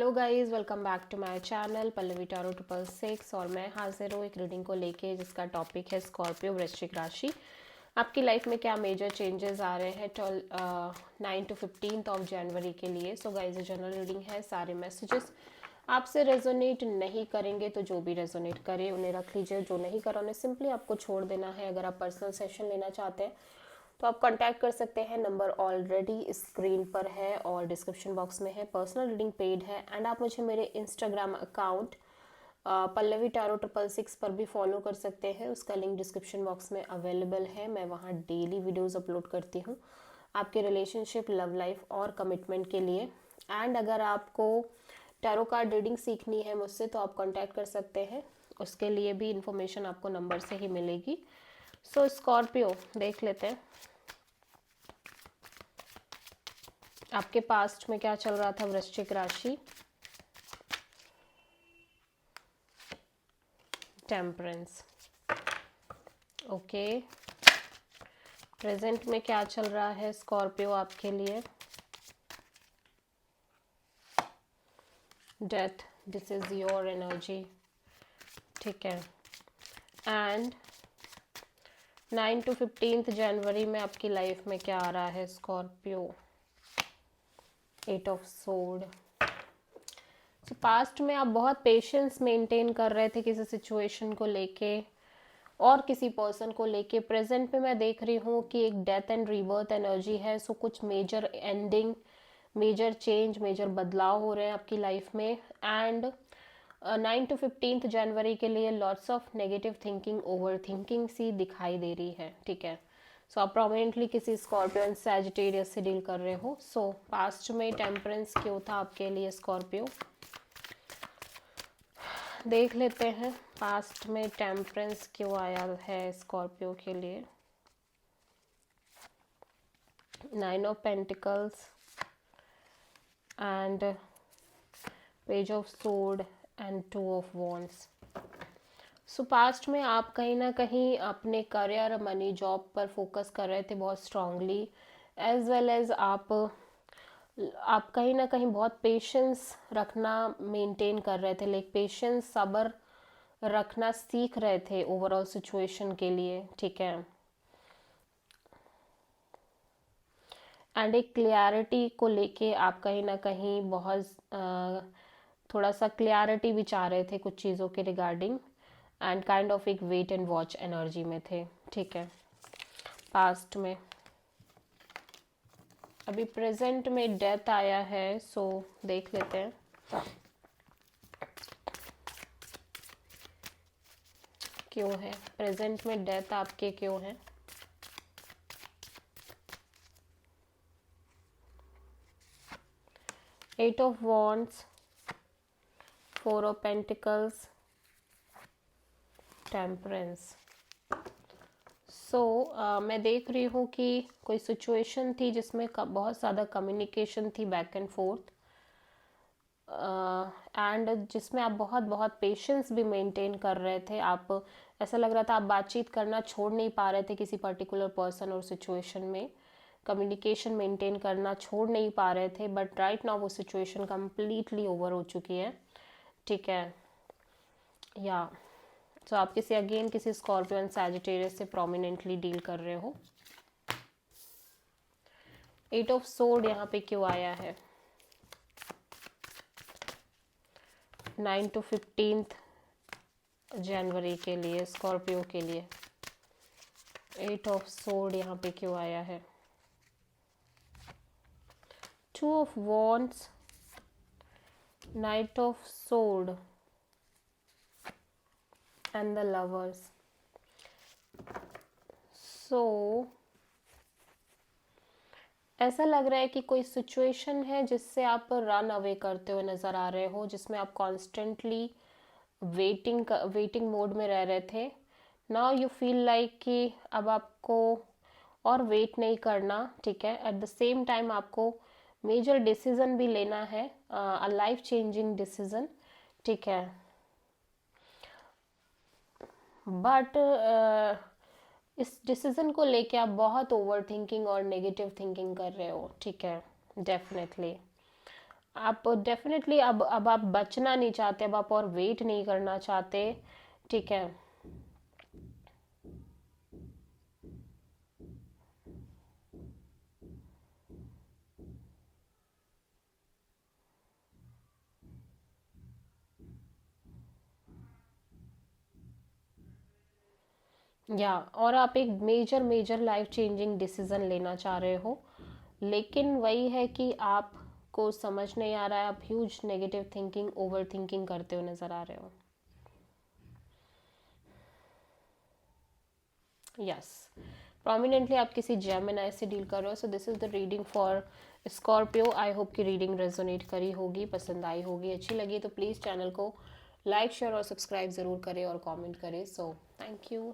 Hello guys, welcome back to my channel Pallavi tarot 666 और मैं हाजिर हूँ एक रीडिंग को लेके जिसका टॉपिक है स्कॉर्पियो वृश्चिक राशि। आपकी लाइफ में क्या मेजर चेंजेस आ रहे हैं 9 to 15 ऑफ जनवरी के लिए। सो गाइस, ये जनरल रीडिंग है। सारे मैसेजेस आपसे रेजोनेट नहीं करेंगे, तो जो भी रेजोनेट करे उन्हें रख लीजिए, जो नहीं करा उन्हें सिंपली आपको छोड़ देना है। अगर आप पर्सनल सेशन लेना चाहते हैं तो आप कांटेक्ट कर सकते हैं। नंबर ऑलरेडी स्क्रीन पर है और डिस्क्रिप्शन बॉक्स में है। पर्सनल रीडिंग पेड है एंड आप मुझे मेरे इंस्टाग्राम अकाउंट पल्लवी टैरो 666 पर भी फॉलो कर सकते हैं। उसका लिंक डिस्क्रिप्शन बॉक्स में अवेलेबल है। मैं वहाँ डेली वीडियोस अपलोड करती हूँ आपके रिलेशनशिप, लव लाइफ और कमिटमेंट के लिए। एंड अगर आपको टैरो कार्ड रीडिंग सीखनी है मुझसे तो आप कांटेक्ट कर सकते हैं। उसके लिए भी इंफॉर्मेशन आपको नंबर से ही मिलेगी। सो स्कॉर्पियो देख लेते हैं आपके पास्ट में क्या चल रहा था। वृश्चिक राशि, टेम्परेंस, ओके। प्रेजेंट में क्या चल रहा है स्कॉर्पियो आपके लिए। Death, this is your energy, ठीक है। एंड 9 to 15 जनवरी में आपकी लाइफ में क्या आ रहा है स्कॉर्पियो। 8 of sword. तो पास्ट में आप बहुत पेशेंस मेंटेन कर रहे थे किसी सिचुएशन को लेके और किसी पर्सन को लेके। प्रेजेंट में मैं देख रही हूँ कि एक डेथ एंड रीबर्थ एनर्जी है। सो कुछ major ending, major change, major बदलाव हो रहे हैं आपकी लाइफ में। एंड 9 to 15 जनवरी के लिए lots of negative thinking, over thinking सी दिखाई दे रही है, ठीक है। सो आप प्रोमिनेंटली किसी स्कॉर्पियो एंड सैजिटेरियस से डील कर रहे हो। सो पास्ट में टेम्परेंस क्यों था आपके लिए स्कॉर्पियो, देख लेते हैं। पास्ट में टेम्परेंस क्यों आया है स्कॉर्पियो के लिए। 9 of pentacles and page of sword and 2 of wands. So past में आप कहीं ना कहीं अपने करियर, मनी, जॉब पर फोकस कर रहे थे बहुत स्ट्रांगली, एज वेल एज आप कहीं ना कहीं बहुत पेशेंस रखना मेंटेन कर रहे थे। लाइक पेशेंस, सब्र रखना सीख रहे थे ओवरऑल सिचुएशन के लिए, ठीक है। एंड एक क्लियरिटी को लेके आप कहीं ना कहीं बहुत थोड़ा सा क्लियरिटी भी चाह रहे थे कुछ चीज़ों के रिगार्डिंग। एंड काइंड ऑफ एक वेट एंड वॉच एनर्जी में थे, ठीक है, पास्ट में। अभी प्रेजेंट में डेथ आया है। सो देख लेते हैं क्यों है प्रेजेंट में डेथ आपके, क्यों है। Eight of wands, 4 of pentacles, temperance. So मैं देख रही हूँ कि कोई सिचुएशन थी जिसमें बहुत ज़्यादा कम्युनिकेशन थी, बैक एंड फोर्थ, एंड जिसमें आप बहुत बहुत पेशेंस भी मेंटेन कर रहे थे। आप, ऐसा लग रहा था आप बातचीत करना छोड़ नहीं पा रहे थे किसी पर्टिकुलर पर्सन और सिचुएशन में। कम्युनिकेशन मेंटेन करना छोड़ नहीं पा रहे थे, बट राइट नाउ वो सिचुएशन कम्प्लीटली ओवर हो चुकी है, ठीक है। या तो आप किसी स्कॉर्पियो एंड सैजिटेरियस से प्रोमिनेंटली डील कर रहे हो। 8 ऑफ सोर्ड यहाँ पे क्यों आया है। 9 to 15 जनवरी के लिए स्कॉर्पियो के लिए 8 ऑफ सोर्ड यहाँ पे क्यों आया है। 2 of wands, knight of sword and the lovers. So ऐसा लग रहा है कि कोई सिचुएशन है जिससे आप रन अवे करते हुए नज़र आ रहे हो, जिसमें आप कॉन्स्टेंटली वेटिंग मोड में रह रहे थे। नाउ यू फील लाइक कि अब आपको और वेट नहीं करना, ठीक है। एट द सेम टाइम आपको मेजर डिसीजन भी लेना है, अ लाइफ चेंजिंग डिसीजन, ठीक है। बट इस डिसीजन को लेके आप बहुत ओवर थिंकिंग और नेगेटिव थिंकिंग कर रहे हो, ठीक है, डेफिनेटली। आप डेफिनेटली अब आप बचना नहीं चाहते, अब आप और वेट नहीं करना चाहते, ठीक है। या और आप एक major major life changing decision लेना चाह रहे हो, लेकिन वही है कि आपको समझ नहीं आ रहा है, आप huge negative thinking, over thinking करते हुए नजर आ रहे हो। यस, प्रोमिनेंटली आप किसी जेमिनी से डील कर रहे हो। So this is the reading for Scorpio. I hope कि रीडिंग रेजोनेट करी होगी, पसंद आई होगी, अच्छी लगी तो प्लीज़ चैनल को लाइक शेयर और सब्सक्राइब ज़रूर करें और कमेंट करें। So thank you.